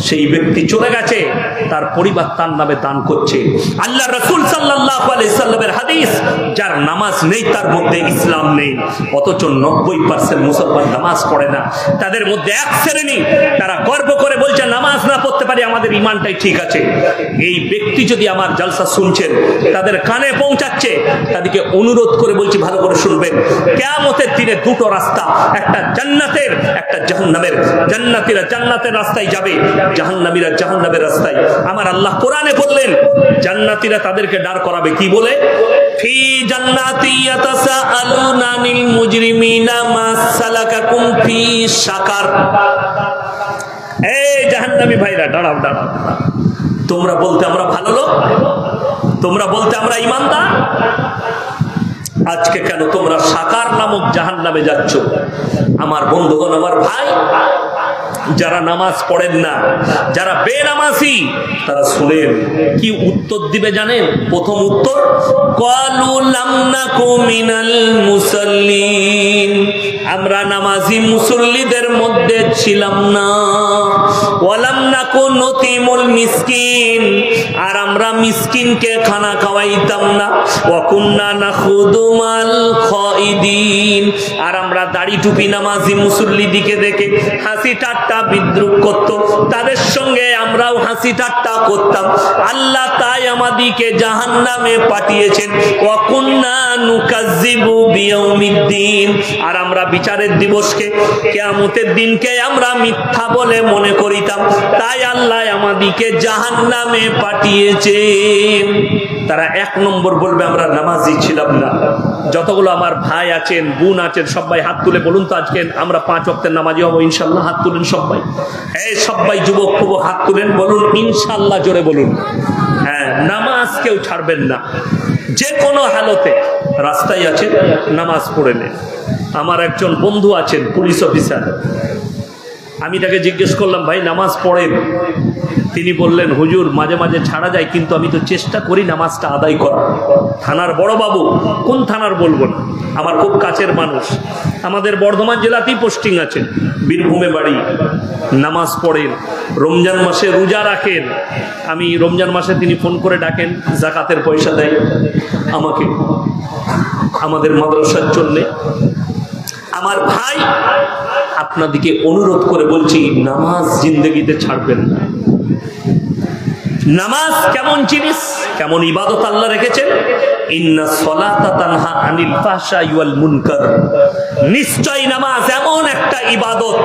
সেই ব্যক্তি চলে গেছে, তার পরিবার তার নামে দান করছে। আল্লাহ রাসূল সাল্লাল্লাহু আলাইহি সাল্লামের হাদিস, যার নামাজ নেই তার মধ্যে ইসলাম নেই। অথচ 90% মুসলমান নামাজ পড়ে না। তাদের মধ্যে এক শ্রেণী, তারা গর্ব করে বলছে নামাজ না পড়তে পারি, আমাদের ঈমানটাই ঠিক আছে। এই ব্যক্তি যদি আমার জলসা শুনছেন, তাদের কানে পৌঁছাচ্ছে, তাদেরকে অনুরোধ করে বলছি ভালো করে শুনবেন। কিয়ামতের দিনে দুটো রাস্তা, একটা জান্নাতের, একটা জাহান্নামের। জান্নাতীরা জান্নাতের রাস্তায় যাবে, জাহান্নামীরা জাহান্নামের রাস্তায়। আমার আল্লাহ কোরআনে বললেন, জান্নাতীরা তাদেরকে দাঁড় করাবে কি বলে? ফি জান্নাতি ইয়াতাসাআলুনা আনিল মুজরিমিনা মা সালাকাকুম ফি সাকার। এই জাহান্নামী ভাইরা, দাঁড়াও দাঁড়াও, তোমরা বলতে আমরা ভালো লোক, তোমরা বলতে আমরা ঈমানদার, আজকে কেন তোমরা সাকার নামক জাহান্নামে যাচ্ছ? আমার বন্ধুগণ, আমার ভাই, যারা নামাজ পড়েন না, যারা বেনামাজি, তারা শুনেন কি উত্তর দিবে জানেন? প্রথম উত্তর, ক্বালু লাম নাকু মিনাল মুসাল্লিন, আমরা নামাজি মুসল্লিদের মধ্যে ছিলাম না। ওয়ালাম নাকু নুতিমুল মিসকিন, আর আমরা মিসকিনকে খানা খাওয়াইতাম না। ওয়া কুন্না নাখুদু মাল খাইদিন, আর আমরা দাড়ি টুপি নামাজি মুসল্লি দিকে দেখে হাসি ঠাট্টা বিদ্রুপ করত, তাদের সঙ্গে আমরাও হাসি ঠাট্টা করতাম। আল্লাহ তাই আমাদিকে জাহান্নামে পাঠিয়েছেন। ওয়া কুন্না নুকাজ্জিবু বিয়াউমিদ্দিন, আর আমরা বিচারের দিবসকে, কিয়ামতের দিনকে আমরা মিথ্যা বলে মনে করিতাম, তাই আল্লাহ আমাদিকে জাহান্নামে পাঠিয়েছেন। তারা এক নম্বর বলবে আমরা নামাজি ছিলাম না। যতগুলো আমার ভাই আছেন, বোন আছেন, সবাই হাত তুলে বলুন তো আজকে আমরা 5 ওয়াক্তের নামাজি হব ইনশাআল্লাহ। হাত তুলেন সবাই, এই সবাই যুবক যুবক হাত তুলেন, বলুন ইনশাআল্লাহ, জোরে বলুন। হ্যাঁ, নামাজ কেউ ছাড়বেন না, যে কোনো হালতে। রাস্তায় আছেন, নামাজ পড়ে নেন। আমার একজন বন্ধু আছেন পুলিশ অফিসার, আমি তাকে জিজ্ঞেস করলাম ভাই নামাজ পড়েন? তিনি বললেন হুজুর মাঝে মাঝে ছাড়া যায়, কিন্তু আমি তো চেষ্টা করি নামাজটা আদায় করা। থানার বড় বাবু, কোন থানার বলবো না, আমার খুব কাছের মানুষ, আমাদের বর্ধমান জেলাতেই পোস্টিং আছে, বীরভূমে বাড়ি। নামাজ পড়েন, রমজান মাসে রোজা রাখেন। আমি রমজান মাসে তিনি ফোন করে ডাকেন, যাকাতের পয়সা দেয় আমাকে, আমাদের মাদ্রাসার জন্যে। আমার ভাই, আপনাদেরকে অনুরোধ করে বলছি, নামাজ জিন্দেগিতে ছাড়বেন না। নামাজ কেমন জিনিস, কেমন ইবাদত আল্লাহ রেখেছেন। ইন্না সলাতা তানহা আনিল ফাহশাই ওয়াল মুনকার, নিশ্চয় নামাজ এমন একটা ইবাদত,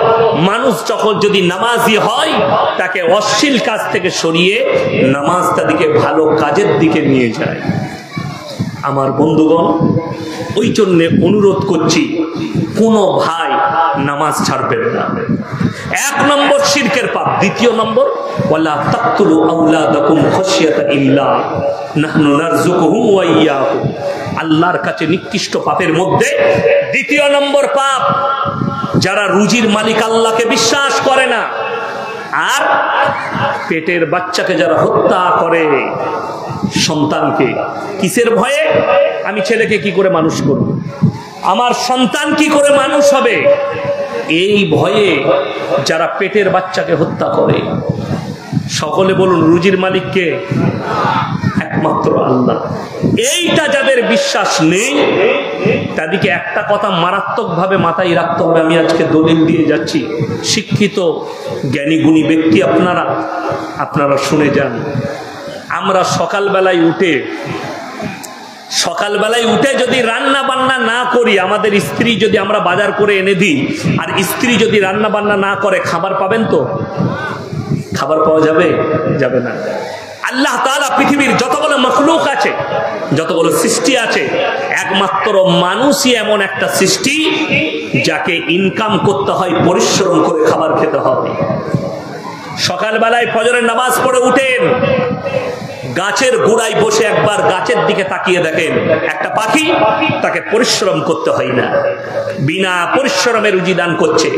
মানুষ যখন যদি নামাজি হয়, তাকে অশ্লীল কাজ থেকে সরিয়ে নামাজ তাদেরকে ভালো কাজের দিকে নিয়ে যায়। আমার বন্ধুগণ, ওই জন্য অনুরোধ করছি, কোনো ভাই নামাজ ছাড়বেন না। 1 নম্বর শিরকের পাপ। 2 নম্বর, ওয়ালা তাকতুলু আওলাদাকুম খাশিয়াতা ইল্লাহ নাহনু নারযুকুহুম ওয়া ইয়্যাকুম। আল্লাহর কাছে নিকৃষ্ট পাপের মধ্যে 2 নম্বর পাপ, যারা রুজির মালিক আল্লাহকে বিশ্বাস করে না, আর পেটের বাচ্চাকে যারা হত্যা করে, সন্তানকে, কিসের ভয়ে? আমি ছেলেকে কি করে মানুষ করব, আমার সন্তান কি করে মানুষ হবে, এই ভয়ে যারা পেটের বাচ্চাকে হত্যা করে। সকলে বলুন রুজির মালিককে? একমাত্র আল্লাহ। এইটা যাদের বিশ্বাস নেই, তাদেরকে একটা কথা মারাত্মকভাবে মাথায় রাখতে হবে। আমি আজকে দলিল দিয়ে যাচ্ছি, শিক্ষিত জ্ঞানী গুণী ব্যক্তি আপনারা শুনে যান। আমরা সকালবেলায় উঠে যদি রান্না বান্না না করি, আমাদের স্ত্রী যদি আমরা বাজার করে এনে দিই, আর স্ত্রী যদি রান্না বান্না না করে, খাবার পাবেন তো? খাবার পাওয়া যাবে? যাবে না। আল্লাহ তাআলা পৃথিবীর যতগুলো মখলুক আছে, যতগুলো সৃষ্টি আছে, একমাত্র মানুষই এমন একটা সৃষ্টি যাকে ইনকাম করতে হয়, পরিশ্রম করে খাবার খেতে হবে। সকালবেলায় ফজরের নামাজ পড়ে উঠেন, গাছের গোড়ায় বসে একবার গাছের দিকে তাকিয়ে দেখেন, একটা পাখি, তাকে পরিশ্রম করতে হয় না, বিনা পরিশ্রমে রুজি দান করছে।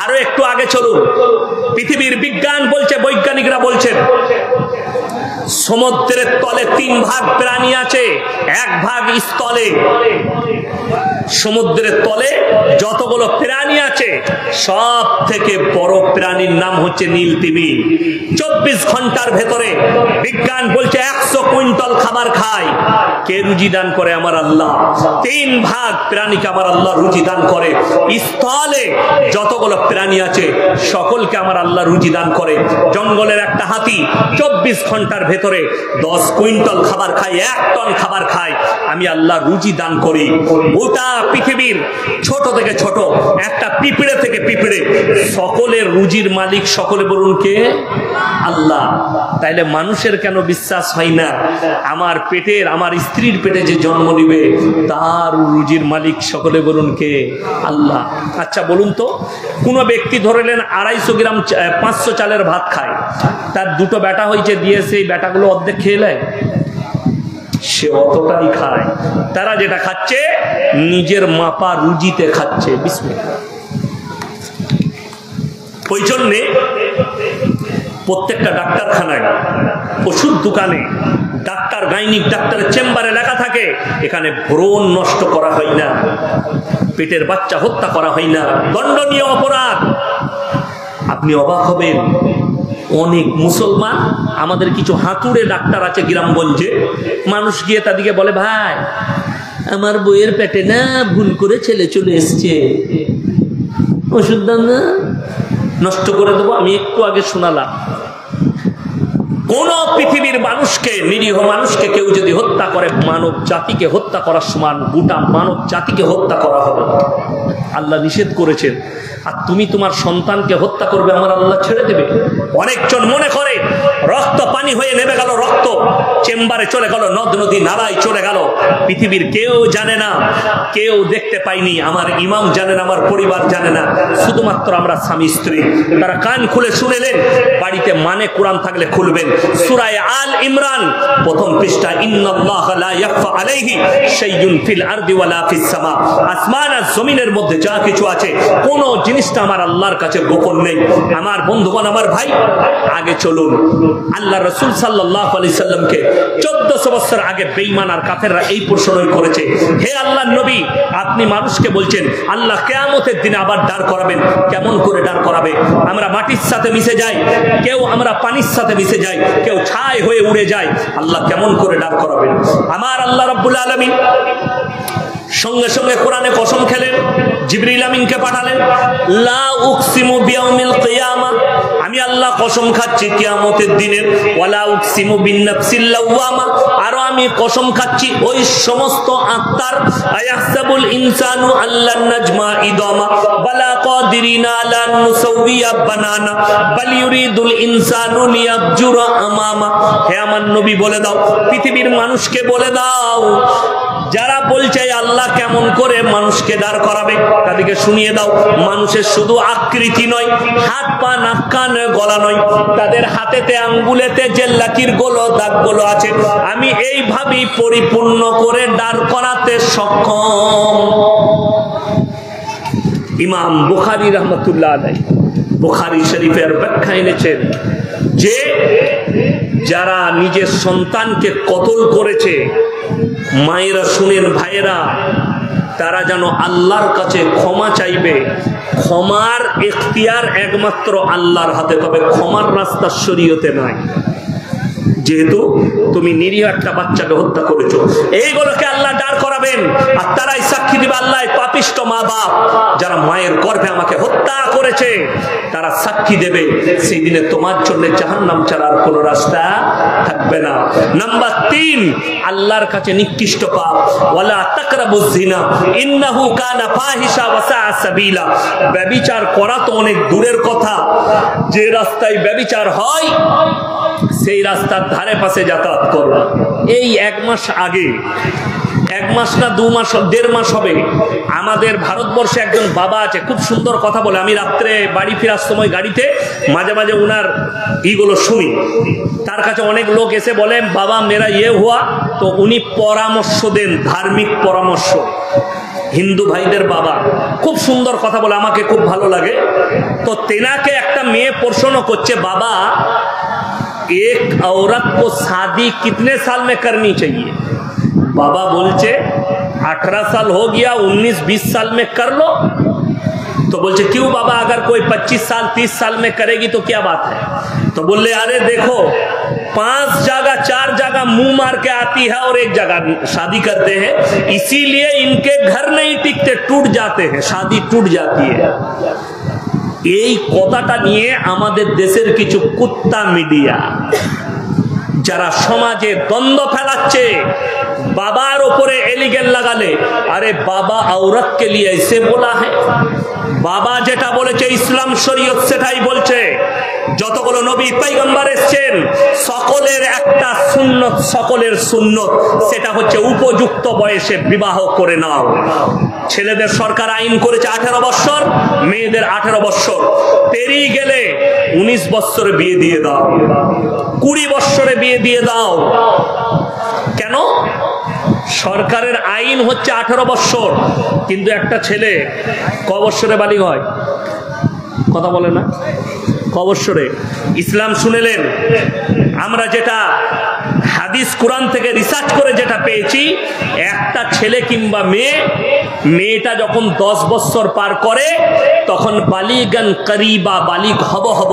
আরো একটু আগে চলুন, পৃথিবীর বিজ্ঞান বলছে, বৈজ্ঞানিকরা বলছেন, সমুদ্রের তলে 3 ভাগ প্রাণী আছে, 1 ভাগ স্থলে। সমুদ্রের তলে যতগুলো প্রাণী আছে সব থেকে বড় প্রাণীর নাম হচ্ছে নীল তিমি। 24 ঘন্টার ভেতরে বিজ্ঞান বলছে 100 কুইন্টাল খাবার খায়। কে রুজি দান করে? আমার আল্লাহ। 3 ভাগ প্রাণীকে আমার আল্লাহ রুজি দান করে। স্থলে যতগুলো প্রাণী আছে সকলকে আমার আল্লাহ রুজি দান করে। জঙ্গলের একটা হাতি 24 ঘন্টার ভেতরে 10 কুইন্টাল খাবার খায়, 1 টন খাবার খায়। আমি আল্লাহ রুজি দান করি। গোটা পৃথিবীর ছোট থেকে ছোট একটা পিঁপড়ে থেকে পিঁপড়ে সকলের রুজির মালিক সকলে বলুন কে? আল্লাহ। তাইলে মানুষের কেন বিশ্বাস হয় না? আমার পেটের, আমার স্ত্রীর পেটে যে জন্ম নিবে তার রুজির মালিক সকলে বলুন কে? আল্লাহ। আচ্ছা বলুন তো, কোন ব্যক্তি ধরলেন 250 গ্রাম 500 চালের ভাত খায়, তার 2টো বেটা হয়েছে, দিয়ে সেই বেটাগুলো অর্ধেক খেয়ে নেয়, সে অতটাই খায়। তারা যেটা খাচ্ছে নিজের মাপা রুজিতে খাচ্ছে। বিসমিল্লাহ। ওই জন্যে প্রত্যেকটা ডাক্তারখানায়, ওষুধ দোকানে, ডাক্তার, গাইনিক ডাক্তারের চেম্বারে লেখা থাকে এখানে ভ্রূণ নষ্ট করা হয় না, পেটের বাচ্চা হত্যা করা হয় না, দণ্ডনীয় অপরাধ। আপনি অবাক হবেন, অনেক মুসলমান, আমাদের কিছু হাতুড়ে ডাক্তার আছে গ্রামগঞ্জে, মানুষ গিয়ে তাদেরকে বলে, ভাই আমার বইয়ের পেটে না ভুল করে ছেলে চলে এসছে, ওষুধ দাম না, নষ্ট করে দেবো। আমি একটু আগে শোনালাম, কোন পৃথিবীর মানুষকে, নিরীহ মানুষকে কেউ যদি হত্যা করে, মানব জাতিকে হত্যা করার সমান, গোটা মানব জাতিকে হত্যা করা হবে। আল্লাহ নিষেধ করেছেন। আর তুমি তোমার সন্তানকে হত্যা করবে, আমার আল্লাহ ছেড়ে দেবে? অনেকজন মনে করে রক্ত পানি হয়ে নেমে গেল, রক্ত চেম্বারে চলে গেল, নদ নদী নালায় চলে গেল, পৃথিবীর কেউ জানে না, কেউ দেখতে পাইনি, আমার ইমাম জানে না, আমার পরিবার জানে না, শুধুমাত্র আমরা স্বামী স্ত্রী। তারা কান খুলে শুনেলেন, বাড়িতে মানে কোরআন থাকলে খুলবেন, সূরা আল ইমরান প্রথম পৃষ্ঠা, ইন্নাল্লাহা লা ইয়াখফা আলাইহি শাইউন ফিল আরদি ওয়ালা ফিস সামা। আসমান আর জমিনের মধ্যে যা কিছু আছে কোন জিনিসটা আমার আল্লাহর কাছে গোপন নেই। আমার বন্ধুগণ, আমার ভাই, আগে চলুন। আল্লাহ রাসূল সাল্লাল্লাহু আলাইহি সাল্লামকে 1400 বছর আগে বেঈমান আর কাফেররা এই প্রশ্নই করেছে, হে আল্লাহর নবী, আপনি মানুষকে বলছেন আল্লাহ কিয়ামতের দিনে আবার দাঁড় করাবেন, কেমন করে দাঁড় করাবে? আমরা মাটির সাথে মিশে যাই, কেউ আমরা পানির সাথে মিশে যাই, কেউ ছাই হয়ে উড়ে যায়, আল্লাহ কেমন করে দাঁড় করাবেন? আমার আল্লাহ রাব্বুল আলামিন সঙ্গে সঙ্গে কোরআনে কসম খেলেন, জিবরিল আমিনকে পাঠালেন, লা উকসিমু বিয়াউমিল কিয়ামা, আমি আল্লাহ কসম খাচ্ছি কিয়ামতের দিনের, ওয়ালা উকসিমু বিন্নাফসিল লাওয়ামা, আর আমি কসম খাচ্ছি ওই সমস্ত আত্মার, আয়াহসাবুল ইনসানু আল্লান নাজমা ইদামা বালা কাদিরিনা আলা নুসাউইয়া বানানা বাল ইউরিদুল ইনসানু লিয়াবজুরা আমামা। হে আমার নবী বলে দাও, পৃথিবীর মানুষকে বলে দাও, যারা বলছে আল্লাহ কেমন করে মানুষকে দাঁড় করাবে, তাদেরকে শুনিয়ে দাও, মানুষের শুধু আকৃতি নয়, হাত পা নাক কান গলা নয়, তাদের হাতেতে আঙ্গুলেতে যে লাকির গুলো দাগগুলো আছে, আমি এইভাবেই পরিপূর্ণ করে দাঁড় করাতে সক্ষম। ইমাম বুখারী রাহমাতুল্লাহ আলাইহি বুখারী শরীফের ব্যাখ্যা এনেছেন যে যারা নিজের সন্তানকে কতল করেছে, মায়েরা শুনেন, ভাইয়েরা, তারা যেন আল্লাহর কাছে ক্ষমা চাইবে। ক্ষমার এখতিয়ার একমাত্র আল্লাহর হাতে, তবে ক্ষমার রাস্তা শরীয়তে নাই। যেহেতু তুমি নিরীহ একটা বাচ্চাকে হত্যা করেছো, এইগুলোকে আল্লাহ দাঁড় করাবেন, আর তারাই সাক্ষী দিবে, আল্লাহ পাপিষ্ট মা বাপ যারা মায়ের গর্ভে আমাকে হত্যা করেছে, তারা সাক্ষী দেবে। সেই দিনে তোমার জন্য জাহান্নাম ছাড়ার কোনো রাস্তা থাকবে না। নাম্বার 3, আল্লাহর কাছে নিকৃষ্ট পাপ, ওয়ালা তাকরাবুজ জিনা ইন্নাহু কানা ফাহিশা ওয়া সাআ সাবিলা। ব্যভিচার করা তো অনেক দূরের কথা, যে রাস্তায় ব্যভিচার হয় সেই রাস্তার ধারে পাশে যাতায়াত করো। এই 1 মাস আগে, 1 মাস না 2 মাস, 1.5 মাস হবে, আমাদের ভারতবর্ষে একজন বাবা আছে, খুব সুন্দর কথা বলে। আমি রাত্রে বাড়ি ফেরার সময় গাড়িতে মাঝে মাঝে উনার ইগুলো শুনি। তার কাছে অনেক লোক এসে বলে, বাবা মেরা ইয়ে হুয়া, তো উনি পরামর্শ দেন, ধার্মিক পরামর্শ। হিন্দু ভাইদের বাবা, খুব সুন্দর কথা বলে, আমাকে খুব ভালো লাগে। তো তেনাকে একটা মেয়ে প্রশ্ন করছে, বাবা एक औरत को शादी कितने साल में करनी चाहिए? बाबा बोलचे 18 साल हो गया, 19-20 साल में कर लो। तो बोलते क्यों बाबा, अगर कोई 25 साल 30 साल में करेगी तो क्या बात है? तो बोले अरे देखो 5 जगह 4 जगह मुंह मार के आती है और एक जगह शादी करते हैं, इसीलिए इनके घर नहीं टिकते, टूट जाते हैं, शादी टूट जाती है। এই কথাটা নিয়ে আমাদের দেশের কিছু কুত্তা মিডিয়া যারা সমাজে দ্বন্দ্ব ফেলাচ্ছে, বাবার উপরে এলিগেন লাগালে, আরে বাবা औरत के लिए ऐसे बोला है, বাবা যেটা বলেছে ইসলাম শরীয়ত সেটাই বলছে। যতগুলো নবী পয়গম্বর এসেছেন সকলের একটা সুন্নত, সকলের সুন্নত, সেটা হচ্ছে উপযুক্ত বয়সে বিবাহ করে নাও। ছেলেদের সরকার আইন করেছে 18 বছর, মেয়েদের 18 বছর, পেরিয়ে গেলে 19 বছরে বিয়ে দিয়ে দাও, 20 বছরে বিয়ে দিয়ে দাও। কেন? সরকারের আইন হচ্ছে 18 বছর, কিন্তু একটা ছেলে ক বছরে বালিগ হয়? কথা বলে না, ক বছরে? ইসলাম শুনেলেন, আমরা যেটা হাদিস কোরআন থেকে রিসার্চ করে যেটা পেয়েছি, একটা ছেলে কিংবা মেয়েটা যখন 10 বছর পার করে তখন বালিগান করিবা, বালিগ হব,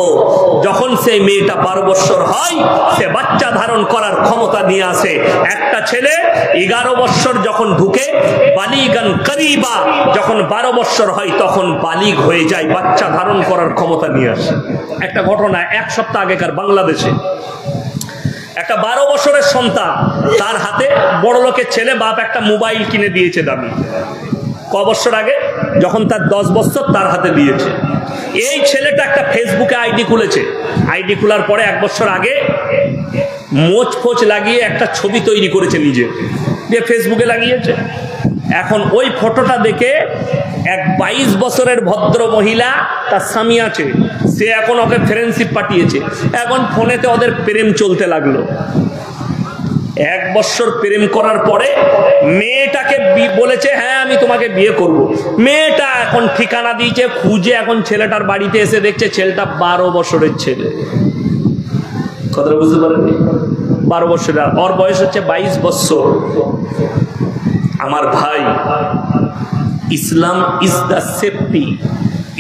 যখন সেই মেয়েটা 12 বছর হয় সে বাচ্চা ধারণ করার ক্ষমতা নিয়ে আসে। একটা ছেলে 11 বছর যখন ঢুকে, বালিগান করিবা, যখন 12 বছর হয় তখন বালিগ হয়ে যায়, বাচ্চা ধারণ করার ক্ষমতা নিয়ে আসে। একটা ঘটনা 1 সপ্তাহ আগেকার বাংলাদেশে, একটা 12 বছরের সন্তান, তার হাতে বড় লোকের ছেলে, বাপ একটা মোবাইল কিনে দিয়েছে দামি। ক বছর আগে? যখন তার 10 বছর তার হাতে দিয়েছে। এই ছেলেটা একটা ফেসবুকে আইডি খুলেছে, আইডি খোলার পরে 1 বছর আগে মোচ ফোচ লাগিয়ে একটা ছবি তৈরি করেছে নিজে, দিয়ে ফেসবুকে লাগিয়েছে। এখন ওই ফটোটা দেখে এক 22 বছরের ভদ্র মহিলা, তার স্বামী আছে, সে এখন ওকে ফ্রেন্ডশিপ পাঠিয়েছে। এখন ফোনেতে ওদের প্রেম চলতে লাগলো। 1 বছর প্রেম করার পরে মেয়েটাকে বলেছে হ্যাঁ আমি তোমাকে বিয়ে করব। মেয়েটা এখন ঠিকানা দিয়েছে, খুঁজে এখন ছেলেটার বাড়িতে এসে দেখছে ছেলেটা 12 বছরের ছেলে। কথাটা বুঝতে পারেননি? 12 বছরের, ওর বয়স হচ্ছে 22 বছর। আমার ভাই, ইসলাম ইজ দ্য সেফটি।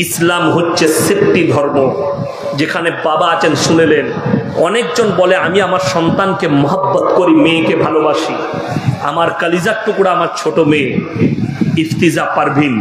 ইসলাম হচ্ছে সেফটি ধর্ম, যেখানে বাবা আছেন শুনেলেন। অনেকজন বলে আমি আমার সন্তানকে মহব্বত করি, মেয়েকে ভালোবাসি। আমার কালিজার টুকরা আমার ছোট মেয়ে ইফতিজা পারভিন,